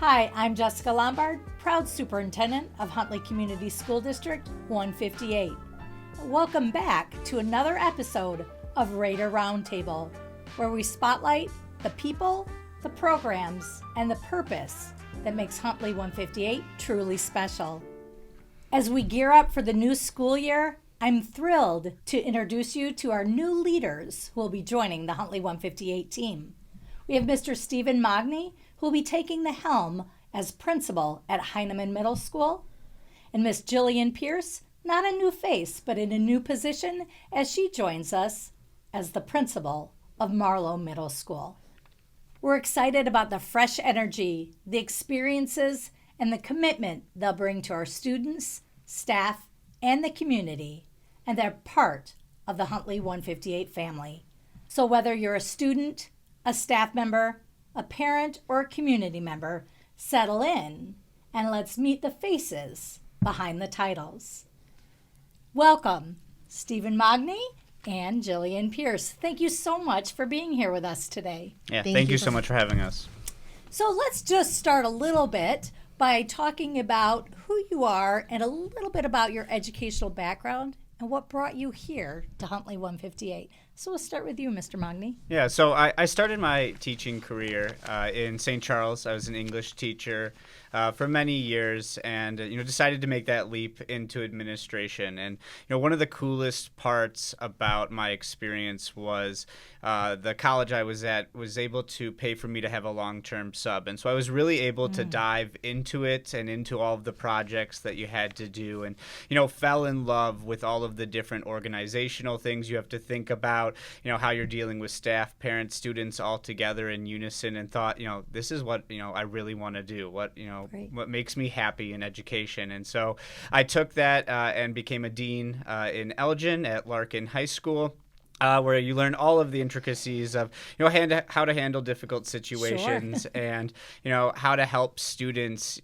Hi, I'm Jessica Lombard, proud superintendent of Huntley Community School District 158. Welcome back to another episode of RAIDER Roundtable, where we spotlight the people, the programs, and the purpose that makes Huntley 158 truly special. As we gear up for the new school year, I'm thrilled to introduce you to our new leaders who will be joining the Huntley 158 team. We have Mr. Stephen Mogni, who will be taking the helm as principal at Heineman Middle School, and Miss Jillian Pearce, not a new face, but in a new position as she joins us as the principal of Marlowe Middle School. We're excited about the fresh energy, the experiences, and the commitment they'll bring to our students, staff, and the community, and they're part of the Huntley 158 family. So whether you're a student, a staff member, a parent, or a community member, settle in and let's meet the faces behind the titles. Welcome, Stephen Mogni and Jillian Pearce. Thank you so much for being here with us today. Yeah, thank you so much for having us. So let's just start a little bit by talking about who you are and a little bit about your educational background and what brought you here to Huntley 158. So we'll start with you, Mr. Mogni. Yeah, so I started my teaching career in St. Charles. I was an English teacher for many years, and decided to make that leap into administration. And one of the coolest parts about my experience was the college I was at was able to pay for me to have a long-term sub, and so I was really able to dive into it and into all of the projects that you had to do, and fell in love with all of the different organizational things you have to think about. How you're dealing with staff, parents, students all together in unison, and thought, this is what, I really want to do, what makes me happy in education. And so I took that and became a dean in Elgin at Larkin High School. Where you learn all of the intricacies of, how to handle difficult situations. Sure. And, how to help students,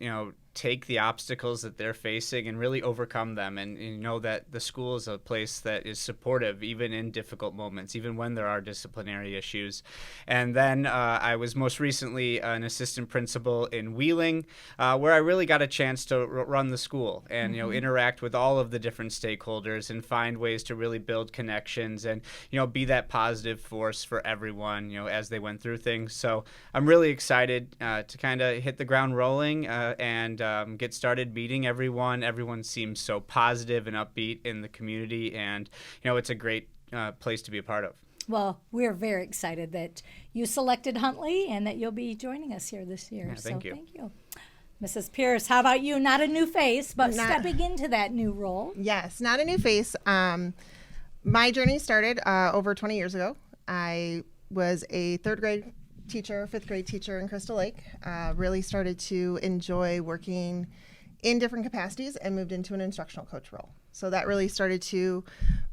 take the obstacles that they're facing and really overcome them, and know that the school is a place that is supportive even in difficult moments, even when there are disciplinary issues. And then I was most recently an assistant principal in Wheeling, where I really got a chance to run the school and interact with all of the different stakeholders and find ways to really build connections and be that positive force for everyone as they went through things. So I'm really excited to kind of hit the ground rolling and get started meeting everyone. Everyone seems so positive and upbeat in the community, and it's a great place to be a part of. Well, we're very excited that you selected Huntley and that you'll be joining us here this year. Yeah, thank you. Thank you. Mrs. Pearce, how about you? Not a new face, but stepping into that new role. Yes, not a new face. My journey started over 20 years ago. I was a third grade teacher, fifth grade teacher in Crystal Lake. Really started to enjoy working in different capacities and moved into an instructional coach role. So that really started to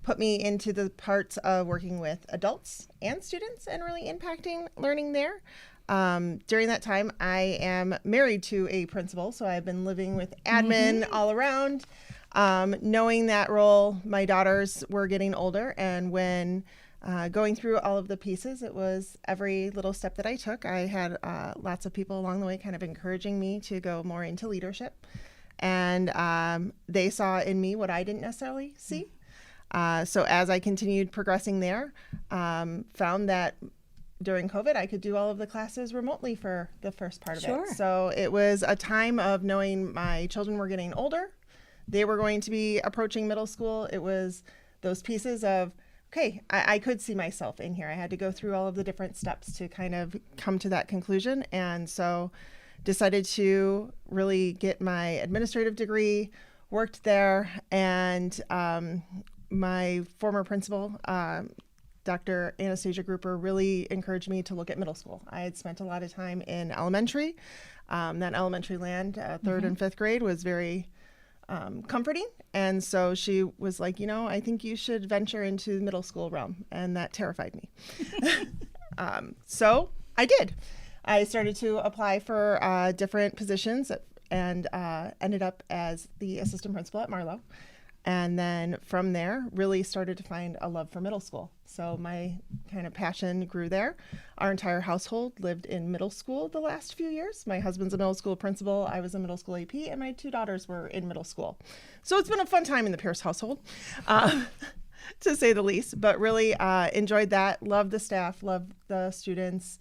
put me into the parts of working with adults and students and really impacting learning there. During that time, I am married to a principal, so I've been living with admin all around. Knowing that role, my daughters were getting older, and when going through all of the pieces, it was every little step that I took. I had lots of people along the way kind of encouraging me to go more into leadership. And they saw in me what I didn't necessarily see. So as I continued progressing there, found that during COVID, I could do all of the classes remotely for the first part of it. So it was a time of knowing my children were getting older. They were going to be approaching middle school. It was those pieces of, okay, I could see myself in here. I had to go through all of the different steps to kind of come to that conclusion. And so decided to really get my administrative degree, worked there, and my former principal, Dr. Anastasia Grouper, really encouraged me to look at middle school. I had spent a lot of time in elementary. That elementary land, third and fifth grade, was very comforting. And so she was like, I think you should venture into the middle school realm. And that terrified me. So I did. I started to apply for different positions and ended up as the assistant principal at Marlowe. And then from there, really started to find a love for middle school. So my kind of passion grew there. Our entire household lived in middle school the last few years. My husband's a middle school principal. I was a middle school AP, and my 2 daughters were in middle school. So it's been a fun time in the Pearce household, to say the least. But really enjoyed that. Loved the staff, loved the students,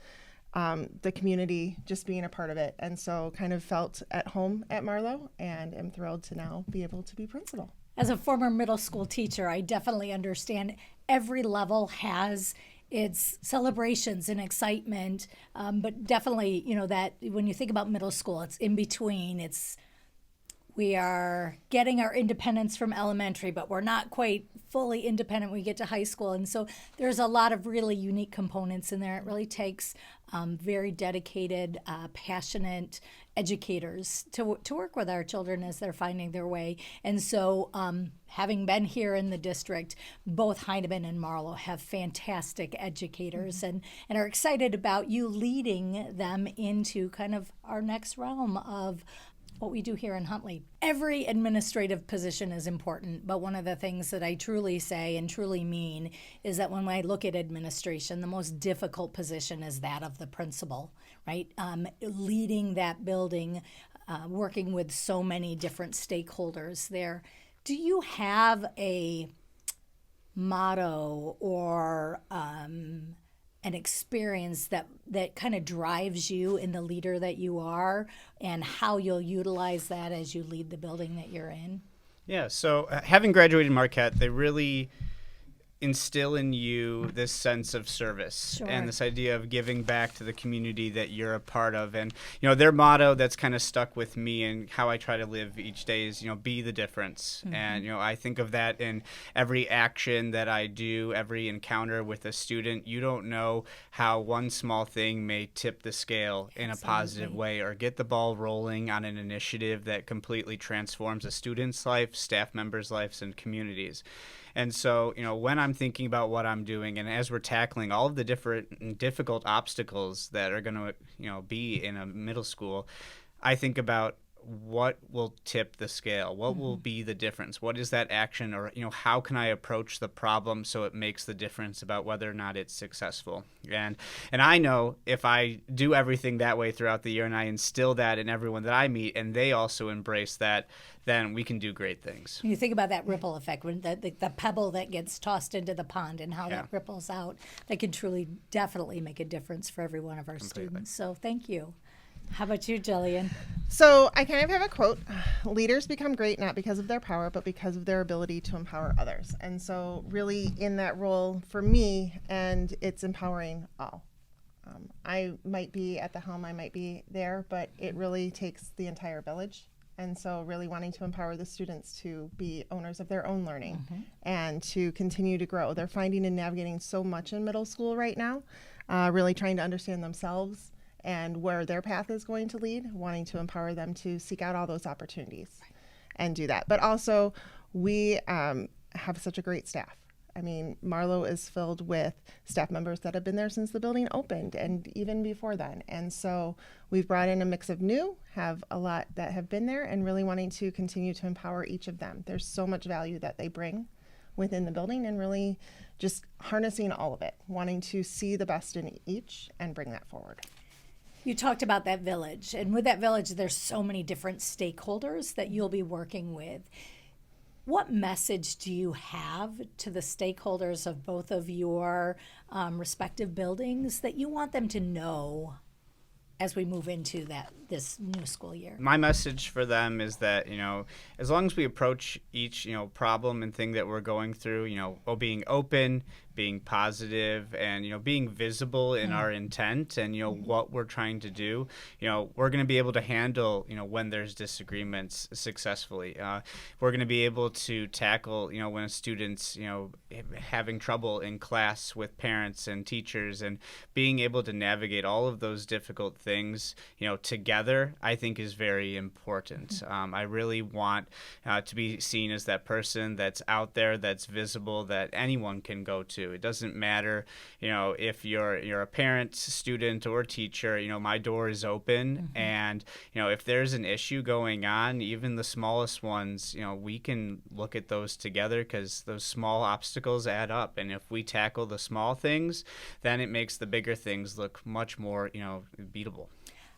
the community, just being a part of it. And so kind of felt at home at Marlowe, and am thrilled to now be able to be principal. As a former middle school teacher, I definitely understand every level has its celebrations and excitement, but definitely, that when you think about middle school, it's in between. We are getting our independence from elementary, but we're not quite fully independent when we get to high school. And so there's a lot of really unique components in there. It really takes very dedicated, passionate educators to work with our children as they're finding their way. And so having been here in the district, both Heineman and Marlowe have fantastic educators, and are excited about you leading them into kind of our next realm of what we do here in Huntley. Every administrative position is important, but one of the things that I truly say and truly mean is that when I look at administration, the most difficult position is that of the principal, right? Leading that building, working with so many different stakeholders there. Do you have a motto or an experience that kind of drives you in the leader that you are, and how you'll utilize that as you lead the building that you're in? Yeah, so having graduated Marquette, they really instill in you this sense of service. Sure. And this idea of giving back to the community that you're a part of. And, their motto that's kind of stuck with me and how I try to live each day is, be the difference. Mm-hmm. And, I think of that in every action that I do, every encounter with a student. You don't know how one small thing may tip the scale in a positive way, or get the ball rolling on an initiative that completely transforms a student's life, staff members' lives, and communities. And so, when I'm thinking about what I'm doing, and as we're tackling all of the different difficult obstacles that are going to, be in a middle school, I think about what will tip the scale, what will be the difference, what is that action, or how can I approach the problem so it makes the difference about whether or not it's successful. And I know if I do everything that way throughout the year, and I instill that in everyone that I meet, and they also embrace that, then we can do great things. When you think about that ripple effect, when the pebble that gets tossed into the pond and how that ripples out, that can truly, definitely make a difference for every one of our students. So thank you. How about you, Jillian? So I kind of have a quote: leaders become great not because of their power, but because of their ability to empower others. And so really in that role for me, and it's empowering all. I might be at the helm, I might be there, but it really takes the entire village. And so really wanting to empower the students to be owners of their own learning and to continue to grow. They're finding and navigating so much in middle school right now, really trying to understand themselves and where their path is going to lead, wanting to empower them to seek out all those opportunities and do that. But also, we have such a great staff. I mean, Marlowe is filled with staff members that have been there since the building opened and even before then. And so we've brought in a mix of new, have a lot that have been there, and really wanting to continue to empower each of them. There's so much value that they bring within the building, and really just harnessing all of it, wanting to see the best in each and bring that forward. You talked about that village, and with that village, there's so many different stakeholders that you'll be working with. What message do you have to the stakeholders of both of your respective buildings that you want them to know as we move into this new school year? My message for them is that, as long as we approach each, problem and thing that we're going through, being open, being positive, and, being visible in our intent and, what we're trying to do, we're going to be able to handle, when there's disagreements successfully. We're going to be able to tackle, when a student's, having trouble in class with parents and teachers, and being able to navigate all of those difficult things, together together, I think is very important. I really want to be seen as that person that's out there, that's visible, that anyone can go to. It doesn't matter, if you're a parent, student, or teacher. My door is open, and if there's an issue going on, even the smallest ones, we can look at those together, because those small obstacles add up. And if we tackle the small things, then it makes the bigger things look much more, beatable.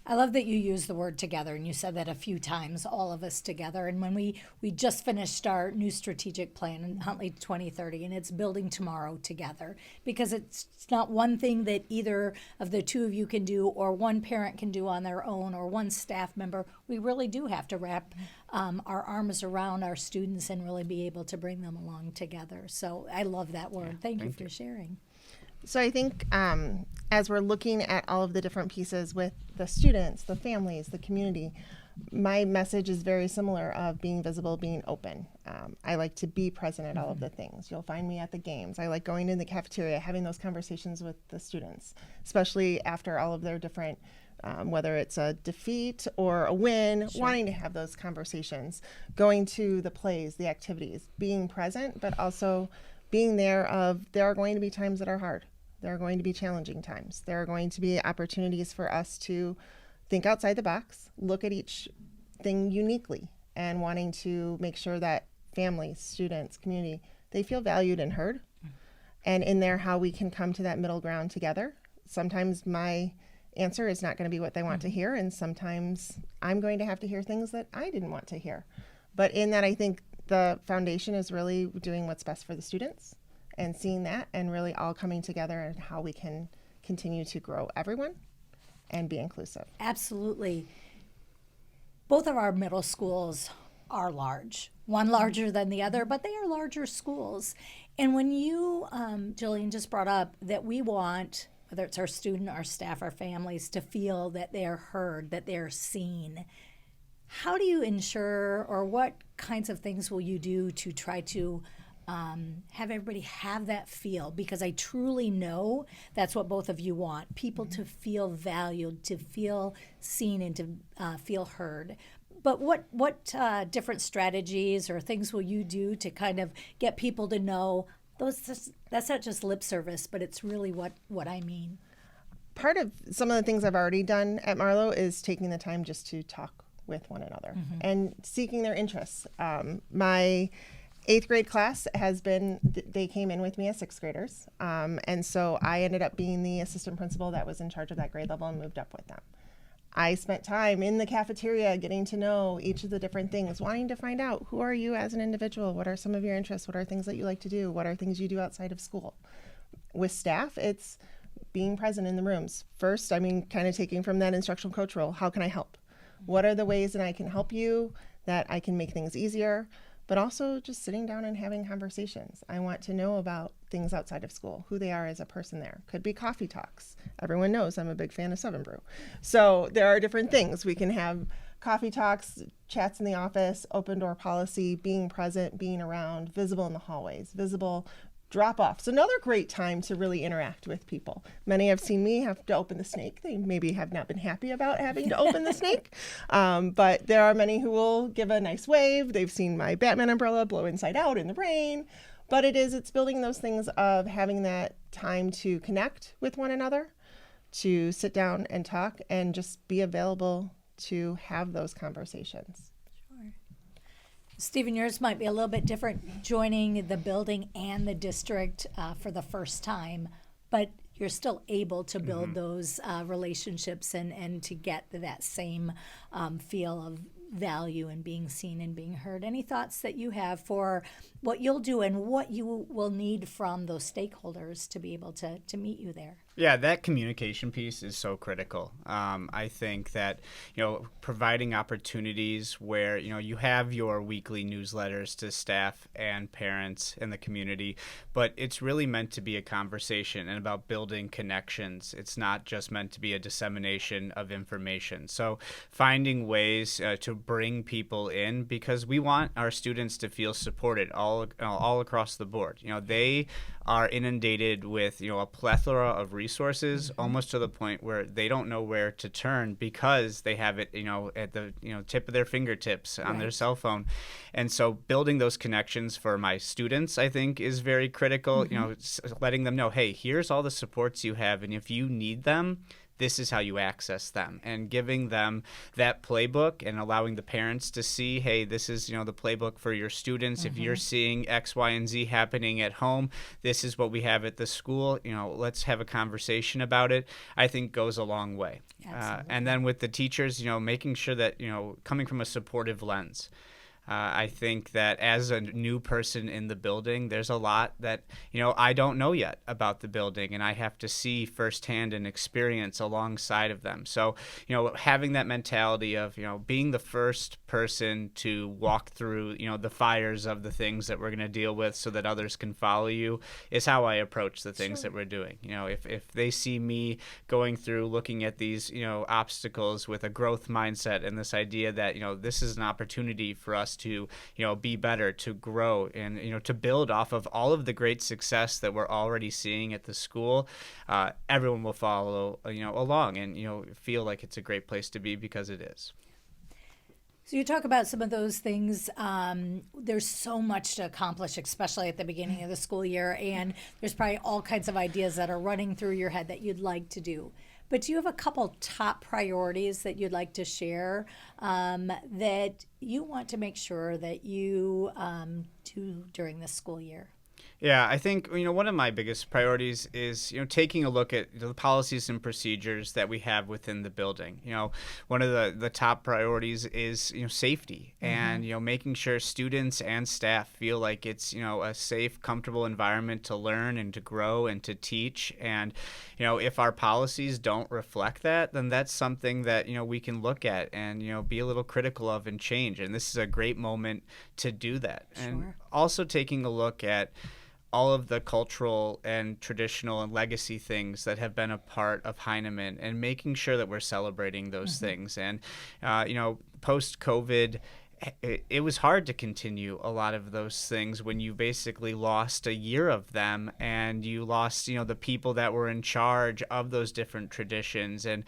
I love that you use the word together, and you said that a few times, all of us together. And when we just finished our new strategic plan in Huntley 2030, and it's building tomorrow together, because it's not one thing that either of the two of you can do, or one parent can do on their own, or one staff member. We really do have to wrap our arms around our students and really be able to bring them along together. So I love that word. Yeah, thank you for sharing. So I think as we're looking at all of the different pieces with the students, the families, the community, my message is very similar of being visible, being open. I like to be present at all of the things. You'll find me at the games. I like going in the cafeteria, having those conversations with the students, especially after all of their different, whether it's a defeat or a win, wanting to have those conversations, going to the plays, the activities, being present, but also being there are going to be times that are hard. There are going to be challenging times. There are going to be opportunities for us to think outside the box, look at each thing uniquely, and wanting to make sure that families, students, community, they feel valued and heard. And in there, how we can come to that middle ground together. Sometimes my answer is not going to be what they want to hear, and sometimes I'm going to have to hear things that I didn't want to hear. But in that, I think the foundation is really doing what's best for the students and seeing that, and really all coming together and how we can continue to grow everyone and be inclusive. Absolutely. Both of our middle schools are large, one larger than the other, but they are larger schools. And when you, Jillian, just brought up that we want, whether it's our student, our staff, our families, to feel that they're heard, that they're seen, how do you ensure, or what kinds of things will you do to try to have everybody have that feel? Because I truly know that's what both of you want, people to feel valued, to feel seen, and to feel heard. But what different strategies or things will you do to kind of get people to know that's not just lip service, but it's really what I mean? Part of some of the things I've already done at Marlowe is taking the time just to talk with one another and seeking their interests. My 8th grade class they came in with me as 6th graders. And so I ended up being the assistant principal that was in charge of that grade level and moved up with them. I spent time in the cafeteria getting to know each of the different things, wanting to find out, who are you as an individual? What are some of your interests? What are things that you like to do? What are things you do outside of school? With staff, it's being present in the rooms. First, kind of taking from that instructional coach role, how can I help? What are the ways that I can help you, that I can make things easier? But also just sitting down and having conversations. I want to know about things outside of school, who they are as a person there. Could be coffee talks. Everyone knows I'm a big fan of 7 Brew. So there are different things. We can have coffee talks, chats in the office, open door policy, being present, being around, visible in the hallways, visible drop-offs. Another great time to really interact with people. Many have seen me have to open the snake. They maybe have not been happy about having to open the snake, but there are many who will give a nice wave. They've seen my Batman umbrella blow inside out in the rain, but it's building those things of having that time to connect with one another, to sit down and talk, and just be available to have those conversations. Stephen, yours might be a little bit different, joining the building and the district for the first time, but you're still able to build those relationships and to get that same feel of value and being seen and being heard. Any thoughts that you have for what you'll do and what you will need from those stakeholders to be able to meet you there? Yeah, that communication piece is so critical. I think that, providing opportunities where, you have your weekly newsletters to staff and parents in the community, but it's really meant to be a conversation and about building connections. It's not just meant to be a dissemination of information. So finding ways to bring people in, because we want our students to feel supported all across the board. They are inundated with, a plethora of resources resources, almost to the point where they don't know where to turn because they have it, at the, tip of their fingertips on their cell phone. And so building those connections for my students, I think, is very critical, letting them know, hey, here's all the supports you have. And if you need them, this is how you access them, and giving them that playbook and allowing the parents to see, hey, this is, the playbook for your students. If you're seeing X, Y, and Z happening at home, this is what we have at the school. Let's have a conversation about it, I think goes a long way. And then with the teachers, making sure that, coming from a supportive lens. I think that as a new person in the building, there's a lot that, I don't know yet about the building, and I have to see firsthand and experience alongside of them. So, having that mentality of, being the first person to walk through, the fires of the things that we're going to deal with so that others can follow you is how I approach the things that we're doing. If they see me going through looking at these, obstacles with a growth mindset and this idea that, this is an opportunity for us to, be better, to grow, and, to build off of all of the great success that we're already seeing at the school, everyone will follow, along and, feel like it's a great place to be because it is. So you talk about some of those things. There's so much to accomplish, especially at the beginning of the school year, and there's probably all kinds of ideas that are running through your head that you'd like to do. But do you have a couple top priorities that you'd like to share that you want to make sure that you do during this school year? Yeah, I think, one of my biggest priorities is, taking a look at the policies and procedures that we have within the building. One of the top priorities is, safety and, making sure students and staff feel like it's, a safe, comfortable environment to learn and to grow and to teach. And, if our policies don't reflect that, then that's something that, we can look at and, be a little critical of and change. And this is a great moment to do that. Sure. And also taking a look at all of the cultural and traditional and legacy things that have been a part of Heineman and making sure that we're celebrating those things. And, post-COVID, it was hard to continue a lot of those things when you basically lost a year of them and you lost, the people that were in charge of those different traditions. And,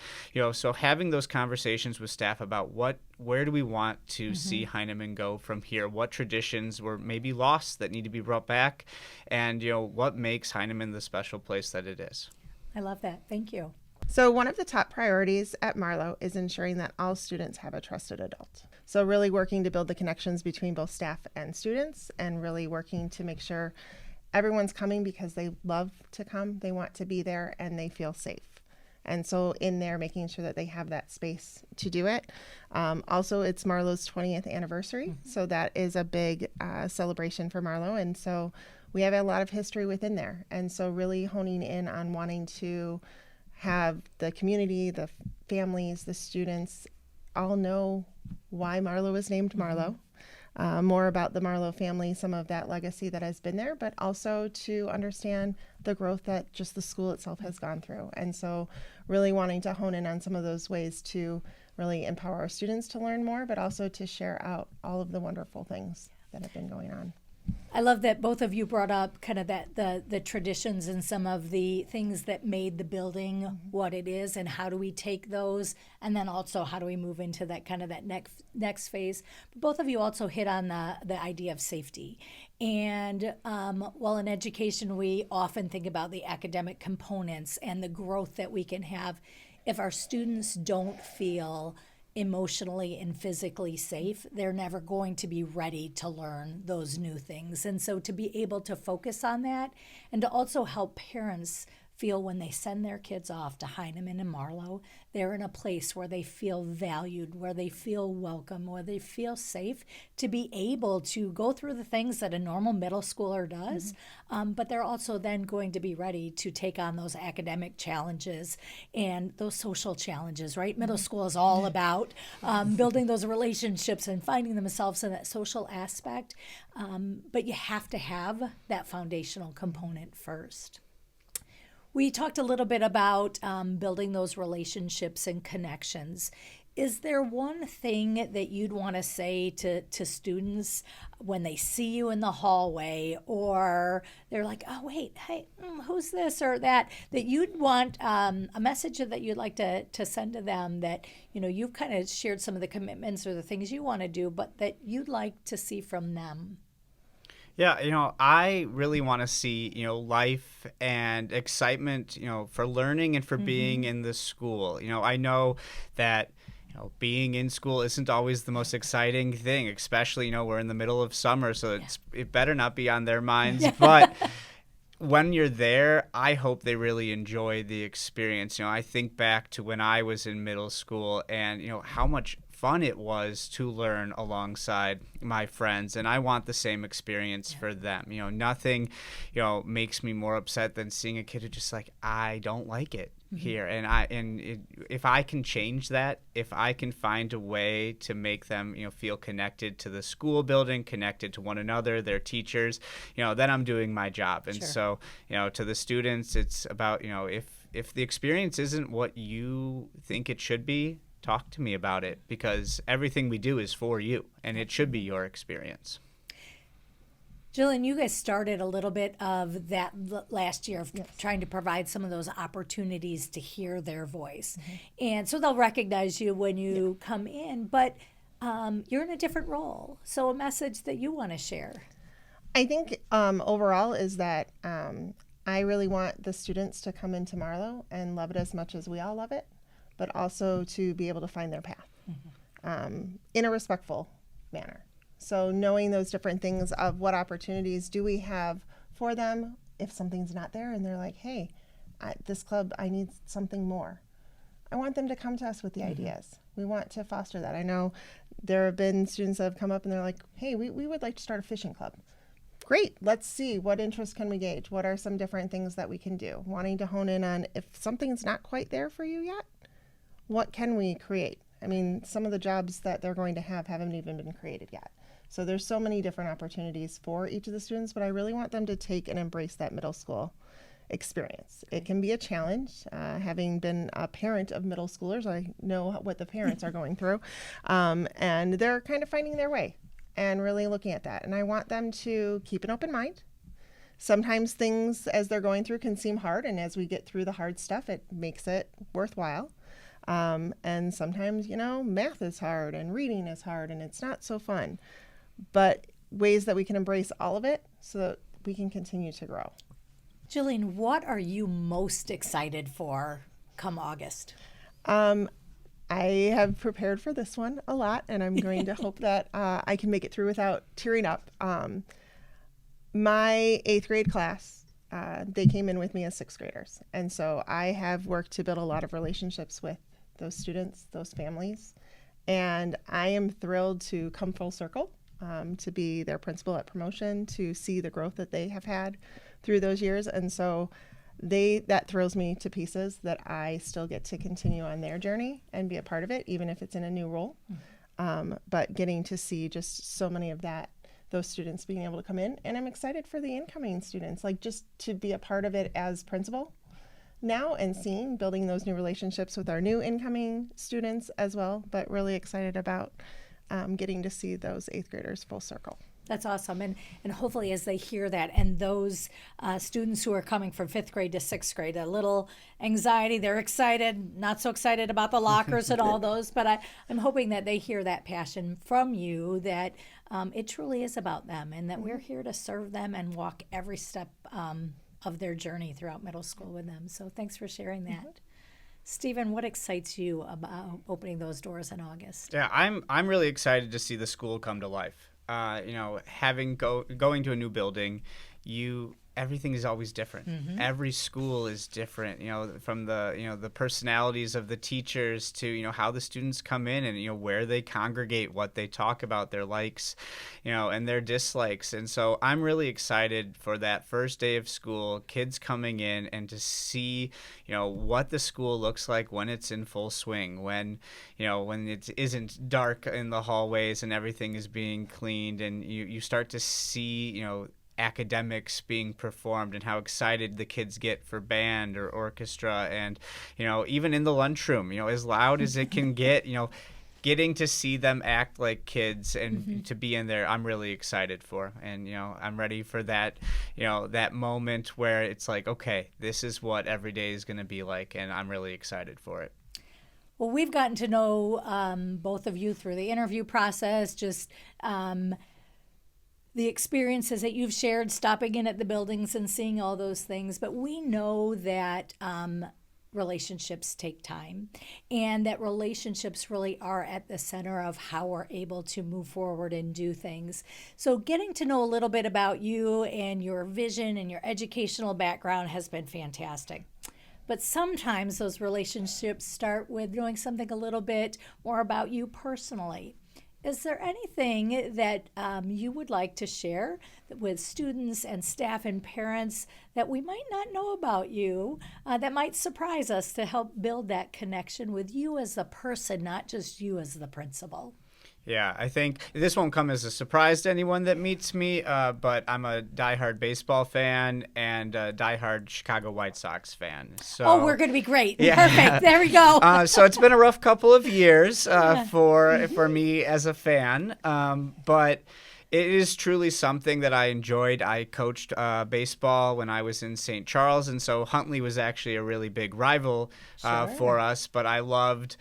so having those conversations with staff about where do we want to see Heineman go from here? What traditions were maybe lost that need to be brought back? And, what makes Heineman the special place that it is? I love that. Thank you. So one of the top priorities at Marlowe is ensuring that all students have a trusted adult. So really working to build the connections between both staff and students, and really working to make sure everyone's coming because they love to come, they want to be there, and they feel safe. And so in there, making sure that they have that space to do it. Also, it's Marlowe's 20th anniversary. So that is a big celebration for Marlowe. And so we have a lot of history within there. And so really honing in on wanting to have the community, the families, the students all know why Marlowe was named Marlowe. More about the Marlowe family, some of that legacy that has been there, but also to understand the growth that just the school itself has gone through. And so really wanting to hone in on some of those ways to really empower our students to learn more, but also to share out all of the wonderful things that have been going on. I love that both of you brought up kind of that the traditions and some of the things that made the building what it is, and how do we take those, and then also how do we move into that kind of that next phase. But both of you also hit on the idea of safety. And while in education we often think about the academic components and the growth that we can have, if our students don't feel emotionally and physically safe, they're never going to be ready to learn those new things. And so to be able to focus on that, and to also help parents feel when they send their kids off to Heineman and Marlowe, they're in a place where they feel valued, where they feel welcome, where they feel safe to be able to go through the things that a normal middle schooler does, but they're also then going to be ready to take on those academic challenges and those social challenges, right? Middle school is all about building those relationships and finding themselves in that social aspect, but you have to have that foundational component first. We talked a little bit about building those relationships and connections. Is there one thing that you'd want to say to students when they see you in the hallway, or they're like, oh, wait, hey, who's this or that you'd want a message that you'd like to send to them that, you've kind of shared some of the commitments or the things you want to do, but that you'd like to see from them? Yeah, I really want to see, life and excitement, for learning and for being in the school. I know that being in school isn't always the most exciting thing, especially, we're in the middle of summer, so it better not be on their minds. But when you're there, I hope they really enjoy the experience. I think back to when I was in middle school and, how much fun it was to learn alongside my friends, and I want the same experience for them. Nothing, makes me more upset than seeing a kid who just like, I don't like it here. If I can change that, if I can find a way to make them, feel connected to the school building, connected to one another, their teachers, then I'm doing my job. And so, to the students, it's about, if the experience isn't what you think it should be, talk to me about it, because everything we do is for you and it should be your experience. Jillian, you guys started a little bit of that last year of trying to provide some of those opportunities to hear their voice. And so they'll recognize you when you come in, but you're in a different role. So a message that you want to share. I think overall is that I really want the students to come into Marlowe and love it as much as we all love it, but also to be able to find their path in a respectful manner. So knowing those different things of what opportunities do we have for them if something's not there and they're like, hey, this club, I need something more. I want them to come to us with the ideas. We want to foster that. I know there have been students that have come up and they're like, hey, we would like to start a fishing club. Great, let's see, what interests can we gauge? What are some different things that we can do? Wanting to hone in on if something's not quite there for you yet, what can we create? I mean, some of the jobs that they're going to have haven't even been created yet. So there's so many different opportunities for each of the students, but I really want them to take and embrace that middle school experience. It can be a challenge. Having been a parent of middle schoolers, I know what the parents are going through. And they're kind of finding their way and really looking at that. And I want them to keep an open mind. Sometimes things as they're going through can seem hard, and as we get through the hard stuff, it makes it worthwhile. And sometimes, math is hard and reading is hard and it's not so fun. But ways that we can embrace all of it so that we can continue to grow. Jillian, what are you most excited for come August? I have prepared for this one a lot, and I'm going to hope that I can make it through without tearing up. My 8th grade class, they came in with me as 6th graders. And so I have worked to build a lot of relationships with those students, those families. And I am thrilled to come full circle. To be their principal at promotion, to see the growth that they have had through those years. And so that thrills me to pieces that I still get to continue on their journey and be a part of it, even if it's in a new role. But getting to see just so many of those students being able to come in. And I'm excited for the incoming students, like just to be a part of it as principal now and building those new relationships with our new incoming students as well, but really excited about getting to see those 8th graders full circle. That's awesome. And hopefully as they hear that, and those students who are coming from 5th grade to 6th grade, a little anxiety, they're excited, not so excited about the lockers and all those, but I'm hoping that they hear that passion from you, that it truly is about them, and that we're here to serve them and walk every step of their journey throughout middle school with them. So thanks for sharing that. Stephen, what excites you about opening those doors in August? Yeah, I'm really excited to see the school come to life. Having going to a new building, everything is always different. Every school is different, from the personalities of the teachers to, how the students come in and, where they congregate, what they talk about, their likes, and their dislikes. And so I'm really excited for that first day of school, kids coming in and to see, what the school looks like when it's in full swing, when it isn't dark in the hallways and everything is being cleaned, and you start to see, academics being performed and how excited the kids get for band or orchestra, and even in the lunchroom, as loud as it can get, getting to see them act like kids and to be in there, I'm really excited for. And, I'm ready for that, that moment where it's like, okay, this is what every day is going to be like. And I'm really excited for it. Well, we've gotten to know both of you through the interview process, just the experiences that you've shared, stopping in at the buildings and seeing all those things. But we know that relationships take time, and that relationships really are at the center of how we're able to move forward and do things. So getting to know a little bit about you and your vision and your educational background has been fantastic. But sometimes those relationships start with knowing something a little bit more about you personally. Is there anything that you would like to share with students and staff and parents that we might not know about you that might surprise us to help build that connection with you as the person, not just you as the principal? Yeah, I think this won't come as a surprise to anyone that meets me, but I'm a diehard baseball fan and a diehard Chicago White Sox fan. So, we're going to be great. Yeah. Perfect. There we go. So it's been a rough couple of years for me as a fan, but it is truly something that I enjoyed. I coached baseball when I was in St. Charles, and so Huntley was actually a really big rival for us. But I loved,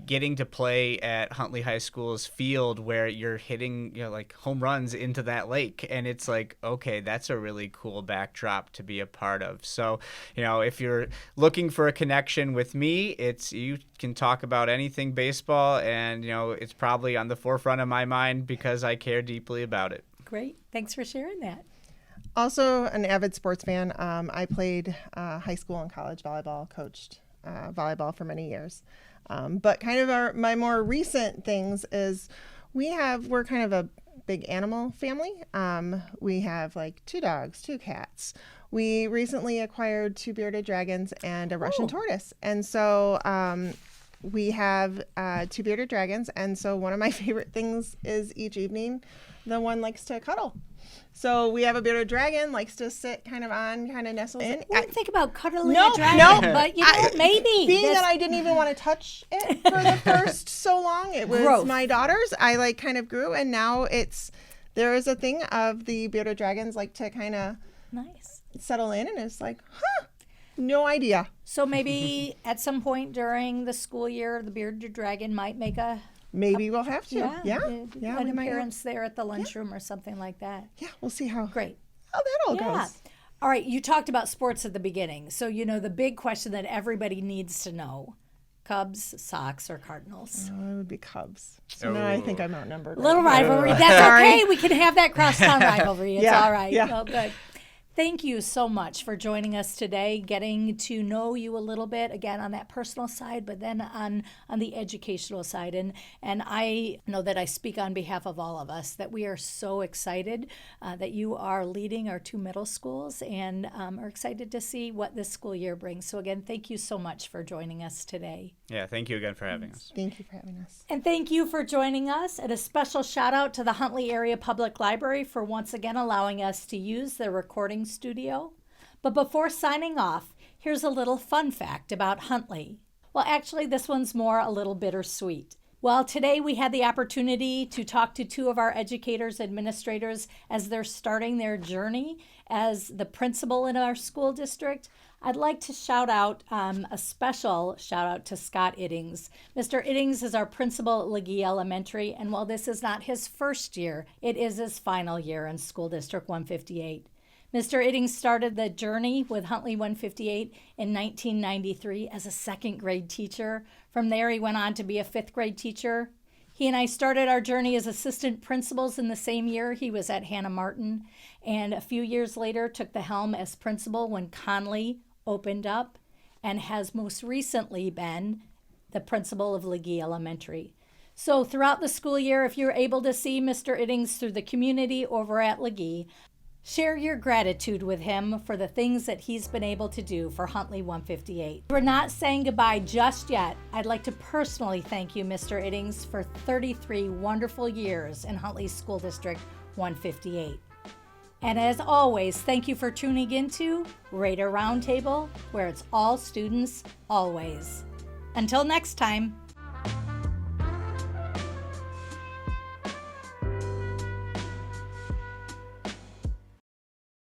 getting to play at Huntley High School's field where you're hitting, like home runs into that lake, and it's like, okay, that's a really cool backdrop to be a part of. So, if you're looking for a connection with me, you can talk about anything baseball, and it's probably on the forefront of my mind because I care deeply about it. Great. Thanks for sharing that. Also an avid sports fan. I played high school and college volleyball, coached volleyball for many years. But kind of my more recent things is we're kind of a big animal family. We have like 2 dogs, 2 cats. We recently acquired 2 bearded dragons and a Russian tortoise. And so we have 2 bearded dragons. And so one of my favorite things is each evening, the one likes to cuddle. So we have a bearded dragon, likes to sit kind of nestles in. I wouldn't think about cuddling a dragon, but maybe. Being that I didn't even want to touch it for the first so long, it was Growth. My daughter's. I kind of grew, and now there is a thing of the bearded dragons like to kind of nice settle in, and it's like, no idea. So maybe at some point during the school year, the bearded dragon might make Maybe we'll have to. An appearance there at the lunchroom or something like that. Yeah, we'll see how that all goes. All right, you talked about sports at the beginning. So, the big question that everybody needs to know, Cubs, Sox, or Cardinals? It would be Cubs. So now I think I'm outnumbered. Little rivalry. That's okay. We can have that crosstown rivalry. It's all right. Yeah. Oh, good. Thank you so much for joining us today, getting to know you a little bit, again, on that personal side, but then on the educational side. And I know that I speak on behalf of all of us, that we are so excited that you are leading our 2 middle schools and are excited to see what this school year brings. So again, thank you so much for joining us today. Yeah, thank you again for having us. Thank you for having us. And thank you for joining us. And a special shout out to the Huntley Area Public Library for once again allowing us to use their recording studio. But before signing off, here's a little fun fact about Huntley. Well, actually, this one's more a little bittersweet. Well, today we had the opportunity to talk to 2 of our educators, administrators, as they're starting their journey as the principal in our school district. I'd like to shout out a special shout out to Scott Iddings. Mr. Iddings is our principal at Legee Elementary, and while this is not his first year, it is his final year in School District 158. Mr. Iddings started the journey with Huntley 158 in 1993 as a 2nd grade teacher. From there, he went on to be a 5th grade teacher. He and I started our journey as assistant principals in the same year he was at Hannah Martin, and a few years later took the helm as principal when Conley opened up, and has most recently been the principal of Legee Elementary. So throughout the school year, if you're able to see Mr. Iddings through the community over at Legee, share your gratitude with him for the things that he's been able to do for Huntley 158. We're not saying goodbye just yet. I'd like to personally thank you, Mr. Iddings, for 33 wonderful years in Huntley School District 158. And as always, thank you for tuning into RAIDER Roundtable, where it's all students, always. Until next time.